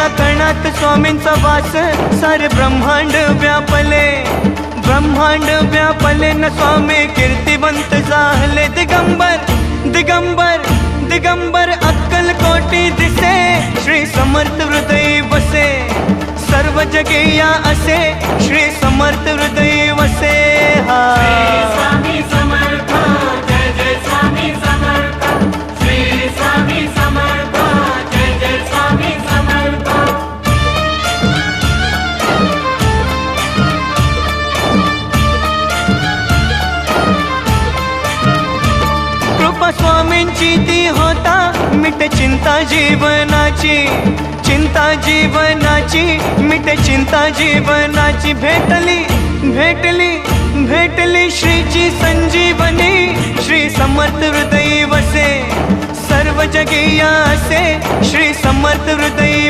कणा कणात स्वामींचा वास, सारे ब्रह्मांड व्यापले, ब्रह्मांड व्यापले न स्वामी कीर्तिवंत झाले। दिगंबर दिगंबर दिगंबर अक्कल कोटी दिसे, श्री समर्थ हृदय वसे, सर्व जगेया असे श्री समर्थ हृदय वसे। हा स्वामी समर्थ, जय जय स्वामी समर्थ, श्री स्वामी समर्थ, जय जय स्वामी समर्थ। कृपा स्वामींची ती होता, मिटे चिंता जीवनाची, चिंता जीवनाची मिटे चिंता जीवनाची। भेटली भेटली भेटली श्रीची संजीवनी, श्री समर्थ हृदय वसे, सर्व जगेया असे श्री समर्थ हृदय